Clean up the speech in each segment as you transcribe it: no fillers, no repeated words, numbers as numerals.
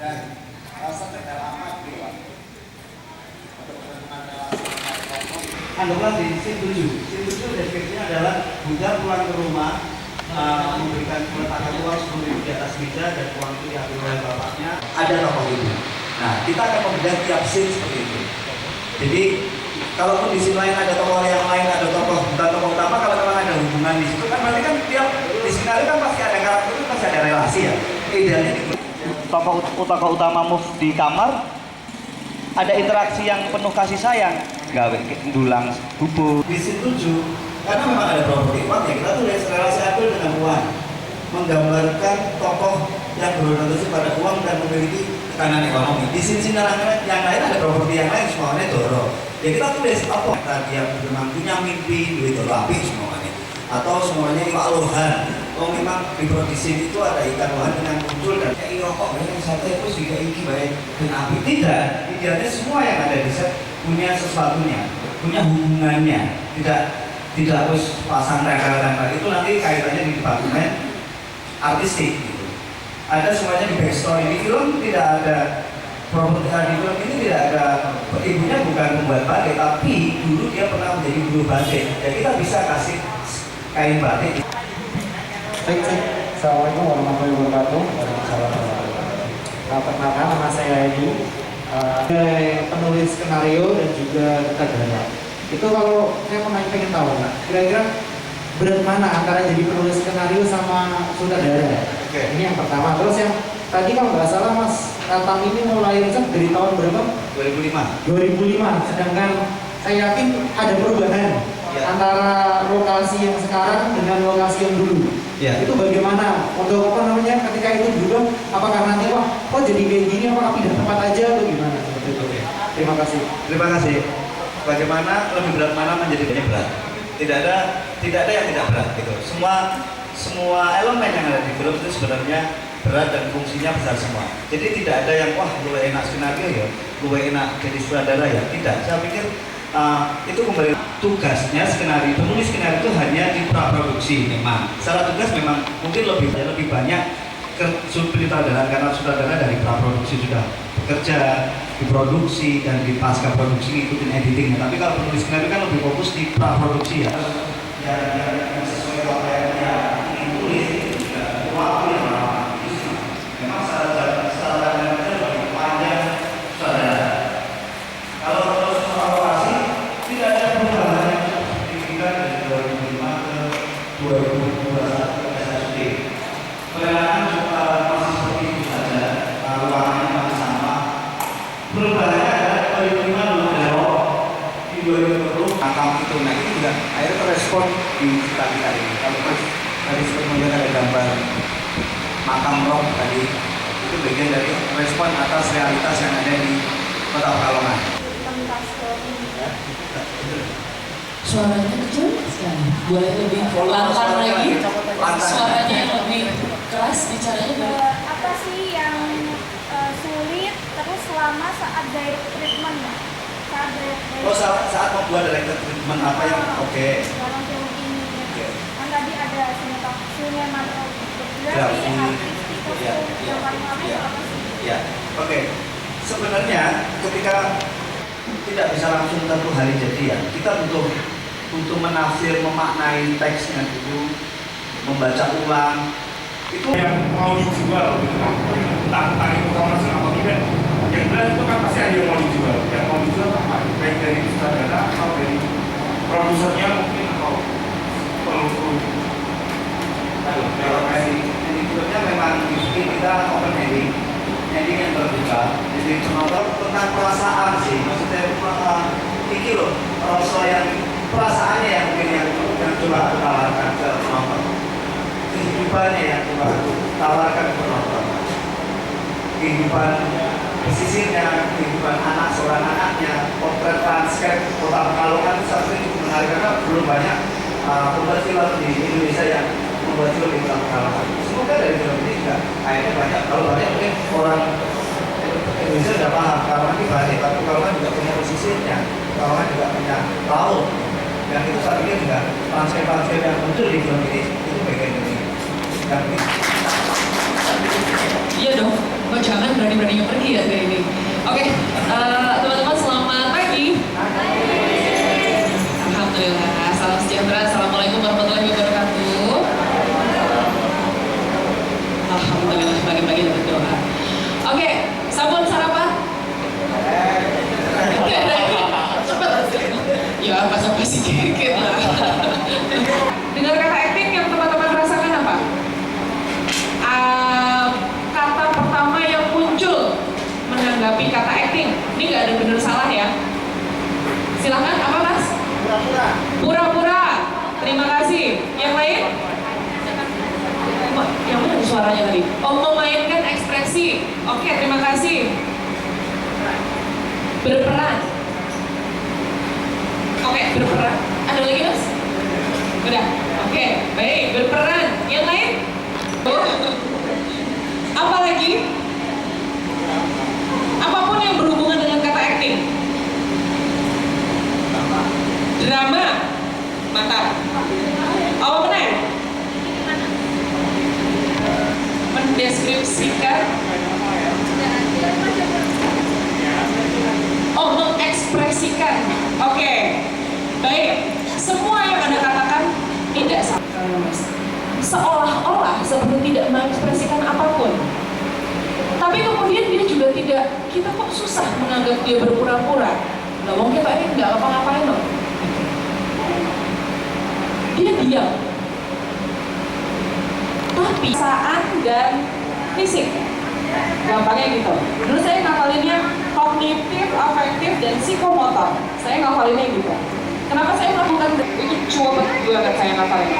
dan sekedar amat dewa untuk menemukan relasi. Anggaplah di scene 7 deskripsinya adalah Buddha pulang ke rumah, memberikan meletakkan uang 10.000 di atas meja dan uang itu diambil oleh bapaknya. Ada tokoh itu. Nah, kita akan membedah tiap scene seperti itu. Jadi kalaupun di scene lain ada tokoh yang lain, ada tokoh bukan tokoh utama, kalau memang ada hubungan di situ kan berarti kan tiap di skenario kan pasti ada karakter, itu pasti ada relasi ya. Idealnya gitu. Tokoh utama move di kamar, ada interaksi yang penuh kasih sayang, gawe dulang bubuk. Di scene 7 karena memang ada properti uang ya, kita tulis relasi Abdul dengan uang, menggambarkan tokoh yang berorientasi pada uang dan memiliki tekanan ekonomi. Di scene yang lain ada properti yang lain, semuanya doro. Ya kita tulis apa tadi yang memang punya mimpi duit doro api semuanya, atau semuanya iwak lohan. Oh memang di produksi itu ada ikan lohan dengan muncul dan kayak rokok yang satu itu juga iki baik dengan api. Tidak, idealnya semua yang ada di set punya sesuatunya, punya hubungannya. Tidak harus pasang tempel-tempel, itu nanti kaitannya di departemen artistik gitu. Ada semuanya di backstory. Di film tidak ada properti, di film ini tidak ada, ibunya bukan membuat batik, tapi dulu dia pernah menjadi buruh batik. Ya kita bisa kasih kain batik. Assalamualaikum warahmatullahi wabarakatuh. Perkenalkan, nama saya Edi, penulis skenario dan juga sutradara. Itu kalau saya pengen tahu, kira-kira berat mana antara jadi penulis skenario sama sutradara? Ini yang pertama. Terus yang tadi kalau nggak salah Mas Katam ini mulai riset dari tahun berapa? 2005. 2005. Sedangkan saya yakin ada perubahan antara lokasi yang sekarang dengan lokasi yang dulu. Itu bagaimana untuk ketika itu berubah? Apakah nanti kok jadi kayak gini? Apakah pindah tempat aja atau gimana? Terima kasih. Terima kasih. Bagaimana lebih berat mana menjadi banyak berat? Tidak ada yang tidak berat gitu. Semua elemen yang ada di film itu sebenarnya berat dan fungsinya besar semua. Jadi tidak ada yang lu enak skenario ya, lu enak jadi sutradara ya. Tidak. Saya pikir itu kembali tugasnya skenario, penulis skenario itu hanya di praproduksi memang. Secara tugas memang mungkin lebih banyak ke sutradara karena sutradara dari praproduksi sudah bekerja di produksi dan di pasca produksi ngikutin editingnya. Tapi kalau penulis skenario kan lebih fokus di praproduksi ya. Yang sesuai apa yang ingin tulis juga waktu yang lama. Memang secara lebih panjang sutradara. Kalau tidak ada perubahan yang cukup signifikan dari 2005 ke 2021 ke SSD. Pelelangan juga masih seperti itu saja, ruangannya masih sama. Perubahannya adalah 2005 dulu belok, di 2020 makam itu. Nah itu juga akhirnya terrespon di kita ini. Kalau tadi seperti melihat ada gambar makam rock tadi, itu bagian dari respon atas realitas yang ada di Kota Pekalongan. Suaranya kecil sekali. Boleh lebih lantang lagi? Suaranya yang lebih keras, bicaranya apa sih yang sulit terus selama saat direct treatment? Saat membuat direct treatment apa yang dalam film ini kan tadi ada sinematografi, artistik, yang paling lama apa sih? Sebenarnya ketika tidak bisa langsung tentu hari jadian, kita butuh menafsir, memaknai teksnya dulu, membaca ulang. Itu yang mau dijual, tentang itu kamu apa tidak? Yang jelas itu kan pasti ada yang mau dijual. Yang mau dijual apa? Baik dari sutradara atau dari produsernya mungkin atau peluru. Kalau editornya memang kita open ending yang terbuka. Jadi penonton tentang perasaan sih, maksudnya ini loh, soal yang perasaannya yang mungkin yang coba aku tawarkan ke penonton, kehidupannya yang coba aku tawarkan ke penonton, kehidupan pesisirnya, kehidupan seorang anaknya, potret landscape Kota Pekalongan itu satu yang menarik karena belum banyak pembuat film di Indonesia yang membuat film di Kota Pekalongan. Semoga dari film ini juga akhirnya banyak, kalau banyak mungkin orang Indonesia sudah paham Pekalongan ini banyak, tapi Pekalongan juga punya pesisirnya, Pekalongan juga punya laut. Dan itu saat ini juga landscape yang muncul di film ini itu bagian dari. Iya dong. Oh jangan berani-beraninya pergi ya dari ini. Oke, teman-teman selamat pagi. Alhamdulillah, salam sejahtera. Assalamualaikum warahmatullahi wabarakatuh. Alhamdulillah, pagi-pagi dapat doa. Oke, sabun sarapan. Cepet. Ya basa-basi dikit lah. Dengar kata acting yang teman-teman rasakan apa? Kata pertama yang muncul menanggapi kata acting. Ini nggak ada benar salah ya. Silahkan, apa mas? Pura-pura. Pura-pura. Terima kasih. Yang lain? Yang mana suaranya tadi? Oh, memainkan ekspresi. Oke, terima kasih. Berperan. Oke, berperan. Ada lagi mas? Udah. Oke, baik. Berperan. Yang lain? Apa lagi? Apapun yang berhubungan dengan kata acting. Drama. Mantap. Apa benar? Mendeskripsikan. Oh, mengekspresikan. Oke. Baik. Semua yang Anda katakan tidak salah, Mas. Seolah-olah seperti tidak mengekspresikan apapun. Tapi kemudian dia juga tidak, kita kok susah menganggap dia berpura-pura. Nah, wong kita ini nggak apa-ngapain loh. Dia diam. Tapi perasaan dan fisik. Gampangnya gitu. Dulu saya ngapalinnya kognitif, afektif, dan psikomotor. Saya ngapalinnya gitu. Kenapa saya melakukan itu cuma banget saya ngapalin.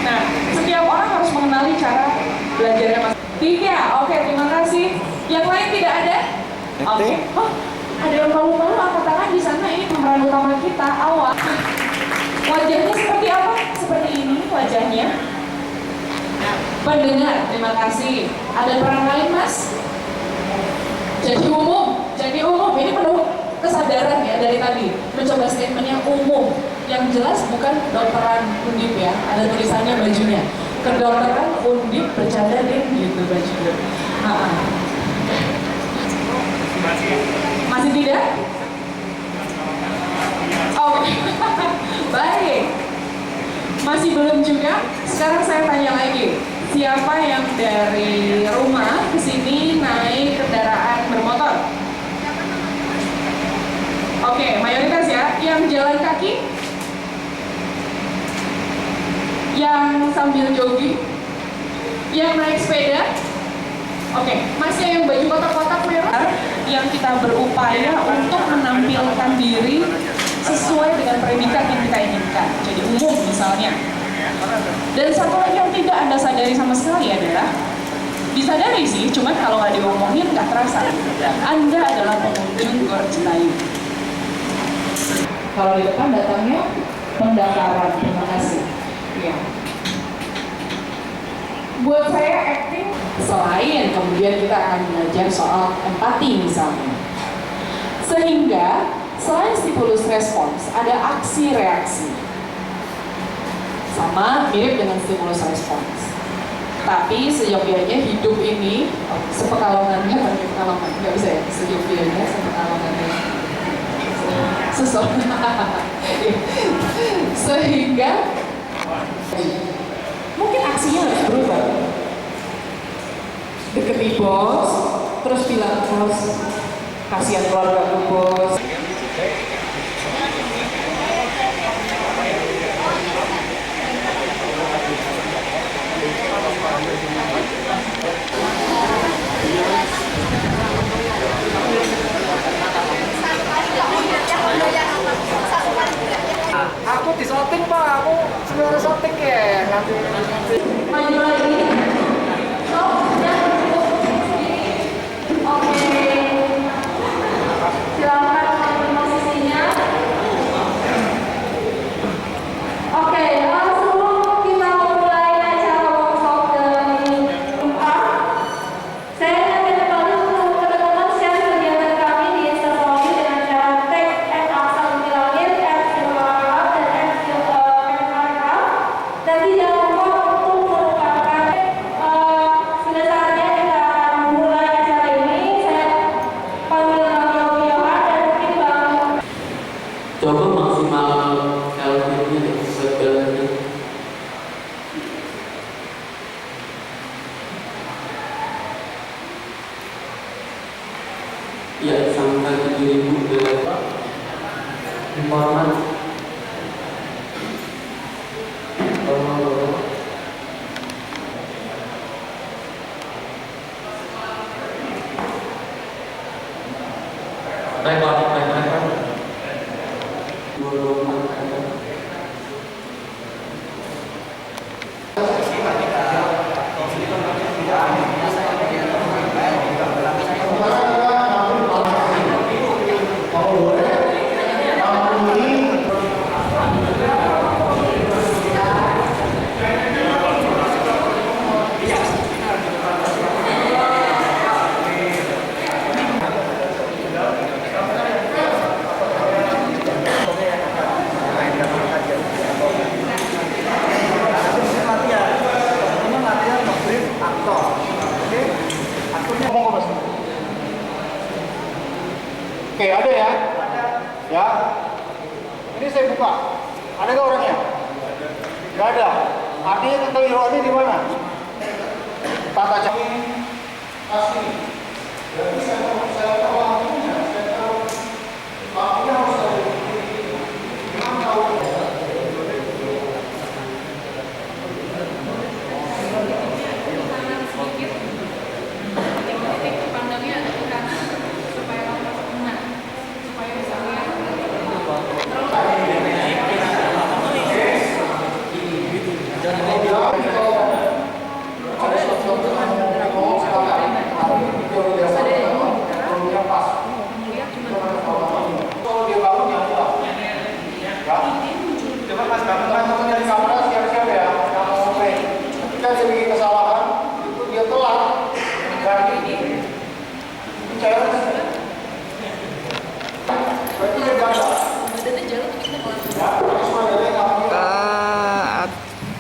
Nah, setiap orang harus mengenali cara belajarnya mas. 3, oke, terima kasih. Yang lain tidak ada? Oke. Oh, ada yang malu-malu angkat tangan di sana. Ini pemeran utama kita awal. Wajahnya seperti apa? Seperti ini wajahnya. Pendengar, terima kasih. Ada peran lain mas? Jadi umum. Ini penuh kesadaran ya dari tadi. Mencoba statementnya umum. Yang jelas bukan kedokteran Undip ya. Ada tulisannya bajunya. Kedokteran Undip bercanda deh gitu bajunya. Masih tidak? Oh, baik. Masih belum juga. Sekarang saya tanya lagi. Siapa yang dari rumah ke sini naik kendaraan bermotor? Oke, mayoritas ya. Yang jalan kaki? Yang sambil jogging? Yang naik sepeda? Oke, masih yang baju kotak-kotak merah yang kita berupaya untuk menampilkan diri sesuai dengan predikat yang kita inginkan. Jadi umum misalnya. Dan satu lagi yang tidak Anda sadari sama sekali adalah, disadari sih, cuman kalau nggak diomongin nggak terasa. Anda adalah pengunjung Gor Citayu. Kalau di depan datangnya pendaftaran, terima kasih. Ya. Buat saya acting selain kemudian kita akan belajar soal empati misalnya. Sehingga selain stimulus respons, ada aksi reaksi. Sama mirip dengan stimulus respons. Tapi seyogyanya hidup ini, sepekalongannya, nggak bisa ya, seyogyanya, sepekalongannya. Sehingga mungkin aksinya harus berubah. Deketi bos, terus bilang bos, kasihan keluarga bos. Aku di shooting pak, aku sebenarnya shooting ya nanti. Maju lagi. Oh, ya. Oke. Silakan mengambil posisinya. Oke, langsung kita mulai acara workshop dari saya ingin kembali untuk teman-teman share kegiatan kami di Instastory dengan cara tag @aksa Langit, @silvarap, dan @silvarap. Nanti jangan lupa untuk menukarkan sudah saatnya kita akan Muhammad. Oke, ada ya? Ya. Ini saya buka. Ada nggak orangnya? Nggak ada. Artinya kekeliruannya di mana? Tata cara. Asli. Jadi saya tahu lampunya, saya tahu lampunya harus ada. Memang tahu.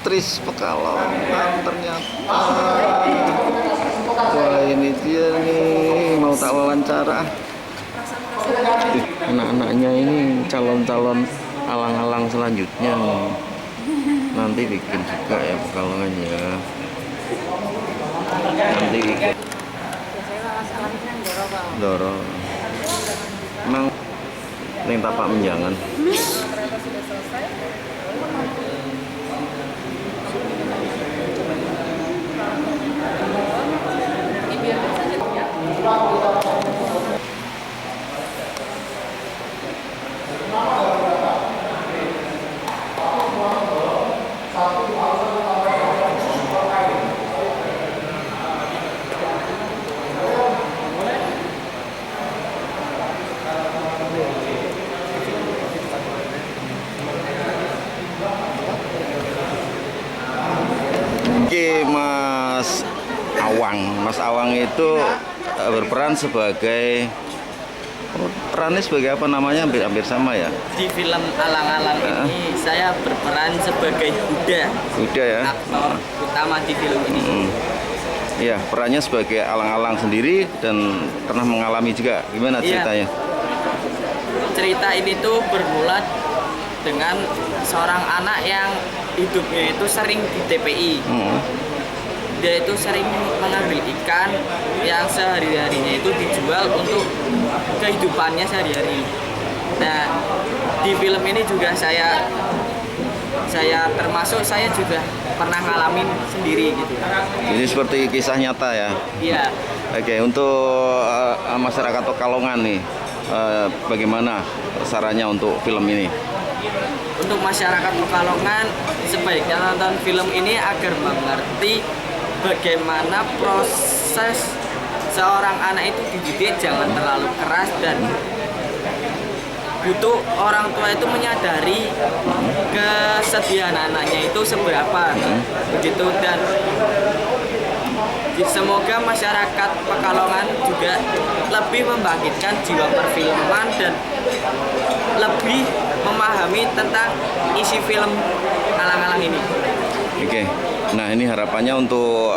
Aktris Pekalongan ternyata. Wah, ini dia nih, mau tak wawancara. Anak-anaknya ini calon-calon alang-alang selanjutnya nih. Nanti bikin juga ya Pekalongan ya. Nanti bikin. Doro. Emang ini tapak menjangan. Oke, Mas Awang itu berperan sebagai perannya sebagai apa namanya, hampir sama ya. Di film Alang-Alang ini saya berperan sebagai Huda ya, aktor utama di film ini. Iya, perannya sebagai alang-alang sendiri dan pernah mengalami juga. Gimana ceritanya? Cerita ini tuh bermula dengan seorang anak yang hidupnya itu sering di TPI. Dia itu sering mengambil ikan yang sehari-harinya itu dijual untuk kehidupannya sehari-hari. Nah, di film ini juga saya termasuk, saya juga pernah ngalamin sendiri gitu. Ini seperti kisah nyata ya? Iya. Oke, untuk masyarakat Pekalongan nih, bagaimana sarannya untuk film ini? Untuk masyarakat Pekalongan sebaiknya nonton film ini agar mengerti bagaimana proses seorang anak itu dididik, jangan terlalu keras, dan butuh orang tua itu menyadari kesedihan anaknya itu seberapa begitu. Dan semoga masyarakat Pekalongan juga lebih membangkitkan jiwa perfilman dan lebih memahami tentang isi film Alang-Alang ini. Oke, nah ini harapannya untuk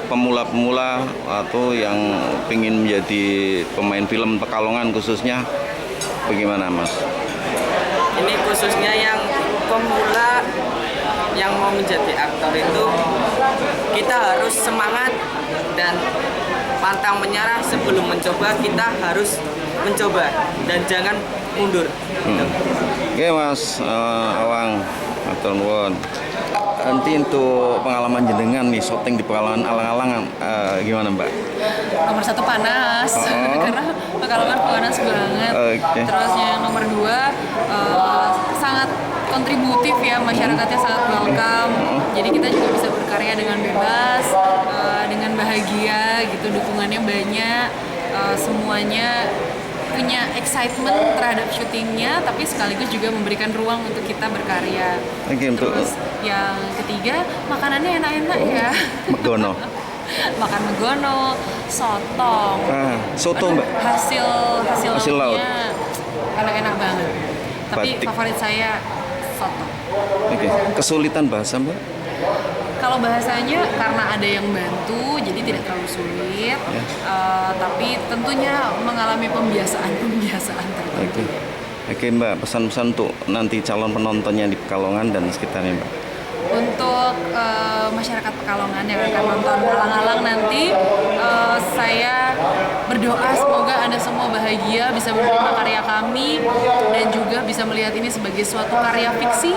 pemula-pemula atau yang ingin menjadi pemain film Pekalongan khususnya, bagaimana Mas? Ini khususnya yang pemula yang mau menjadi aktor itu, kita harus semangat dan pantang menyerah. Sebelum mencoba kita harus mencoba dan jangan mundur. Oke Mas Awang, matur nuwun. Nanti untuk pengalaman jenengan nih syuting di Pekalongan alang-alang gimana Mbak? Nomor 1 panas, karena Pekalongan panas banget. Oke. Terus yang nomor 2 sangat kontributif ya, masyarakatnya sangat welcome. Jadi kita juga bisa berkarya dengan bebas, dengan bahagia gitu, dukungannya banyak, semuanya punya excitement terhadap syutingnya, tapi sekaligus juga memberikan ruang untuk kita berkarya. Oke, untuk Terus yang ketiga, makanannya enak-enak ya. Megono. Makan megono, sotong. Soto Mbak. Hasil laut. lautnya enak-enak banget. Tapi Batik. favorit saya soto. Oke. Kesulitan bahasa Mbak? Kalau bahasanya karena ada yang bantu, jadi tidak terlalu sulit. Tapi tentunya mengalami pembiasaan tertentu. Oke Mbak, pesan-pesan untuk nanti calon penontonnya di Pekalongan dan sekitarnya Mbak. Untuk masyarakat Pekalongan yang akan nonton alang-alang nanti, saya berdoa semoga Anda semua bahagia bisa menerima karya kami dan juga bisa melihat ini sebagai suatu karya fiksi,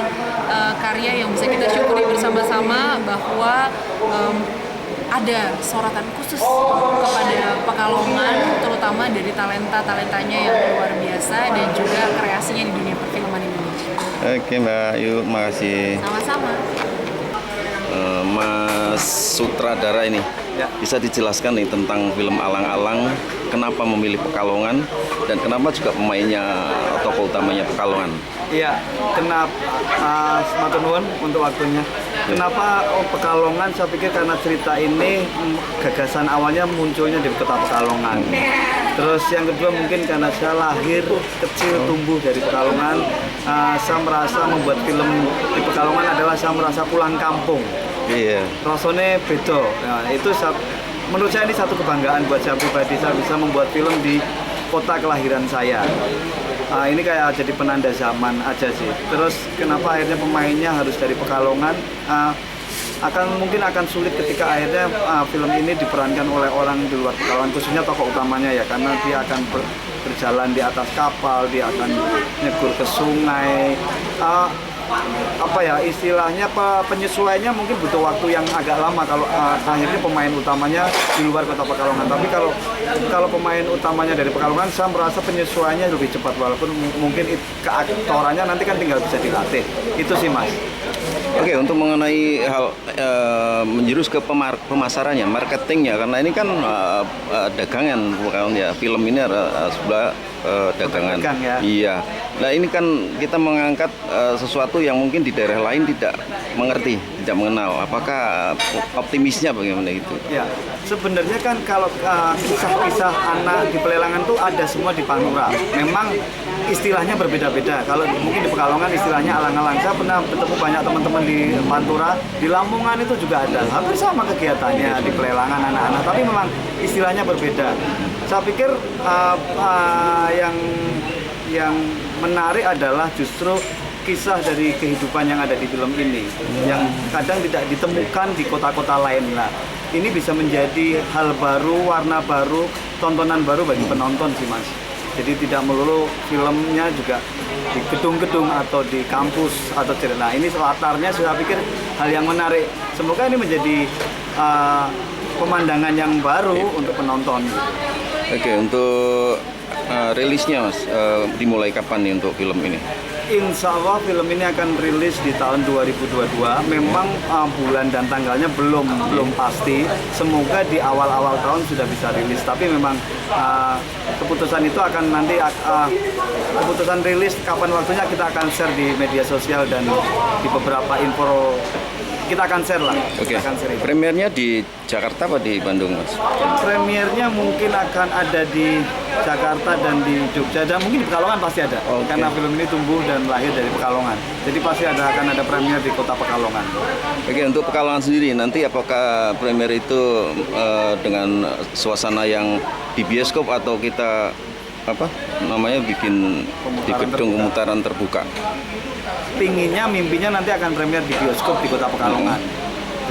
karya yang bisa kita syukuri bersama-sama bahwa ada sorotan khusus kepada Pekalongan, terutama dari talentanya yang luar biasa dan juga kreasinya di dunia perfilman Indonesia. Oke Mbak, yuk makasih. Sama-sama. Mas sutradara ini bisa dijelaskan nih tentang film Alang-alang, kenapa memilih Pekalongan dan kenapa juga pemainnya tokoh utamanya Pekalongan? Iya, kenapa matur nuwun untuk waktunya. Kenapa Pekalongan? Saya pikir karena cerita ini gagasan awalnya munculnya di kota Pekalongan. Terus yang kedua mungkin karena saya lahir kecil tumbuh dari Pekalongan, saya merasa membuat film di Pekalongan adalah saya merasa pulang kampung. Iya. Rasanya beda. Nah, itu menurut saya ini satu kebanggaan buat saya pribadi. Saya bisa membuat film di kota kelahiran saya. Ini kayak jadi penanda zaman aja sih. Terus kenapa akhirnya pemainnya harus dari Pekalongan? Mungkin akan sulit ketika akhirnya film ini diperankan oleh orang di luar Pekalongan, khususnya tokoh utamanya ya, karena dia akan berjalan di atas kapal, dia akan nyegur ke sungai. Istilahnya penyesuaiannya mungkin butuh waktu yang agak lama kalau akhirnya pemain utamanya di luar kota Pekalongan. Tapi kalau pemain utamanya dari Pekalongan, saya merasa penyesuaiannya lebih cepat, walaupun mungkin keaktorannya nanti kan tinggal bisa dilatih. Itu sih Mas. Oke, untuk mengenai hal menjurus ke pemasarannya, marketingnya, karena ini kan dagangan bukan ya, film ini sebelah dagangan. Ya. Iya. Nah ini kan kita mengangkat sesuatu yang mungkin di daerah lain tidak mengerti, tidak mengenal. Apakah optimisnya bagaimana itu? Ya, sebenarnya kan kalau kisah-kisah anak di Pelelangan tuh ada semua di Pantura. Memang istilahnya berbeda-beda. Kalau mungkin di Pekalongan istilahnya alang-alang. Saya pernah bertemu banyak teman-teman di Pantura, di Lamongan itu juga ada. Hampir sama kegiatannya di Pelelangan anak-anak, tapi memang istilahnya berbeda. Saya pikir yang menarik adalah justru kisah dari kehidupan yang ada di film ini, yang kadang tidak ditemukan di kota-kota lain lah. Ini bisa menjadi hal baru, warna baru, tontonan baru bagi penonton sih Mas. Jadi tidak melulu filmnya juga di gedung-gedung atau di kampus atau cerita. Nah, ini latarnya saya pikir hal yang menarik. Semoga ini menjadi pemandangan yang baru untuk penonton. Oke, untuk rilisnya Mas, dimulai kapan nih untuk film ini? Insya Allah film ini akan rilis di tahun 2022. Memang bulan dan tanggalnya belum pasti. Semoga di awal-awal tahun sudah bisa rilis. Tapi memang keputusan itu akan nanti keputusan rilis kapan waktunya kita akan share di media sosial dan di beberapa info. Kita akan share lah. Oke. Akan share. Premiernya di Jakarta apa di Bandung Mas? Premiernya mungkin akan ada di Jakarta dan di Jogja, dan mungkin di Pekalongan pasti ada. Karena film ini tumbuh dan lahir dari Pekalongan. Jadi pasti akan ada premier di kota Pekalongan. Oke, untuk Pekalongan sendiri nanti apakah premier itu dengan suasana yang di bioskop atau kita bikin di gedung pemutaran terbuka? Mimpinya nanti akan premier di bioskop di kota Pekalongan.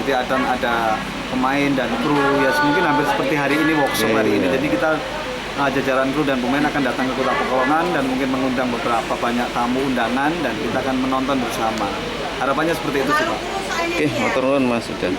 Jadi akan ada pemain dan kru ya, mungkin hampir seperti hari ini, workshop hari ini. Jadi kita jajaran kru dan pemain akan datang ke Kota Pekalongan dan mungkin mengundang beberapa banyak tamu undangan dan kita akan menonton bersama. Harapannya seperti itu sih Pak. Oke, matur nuwun Mas Sudan.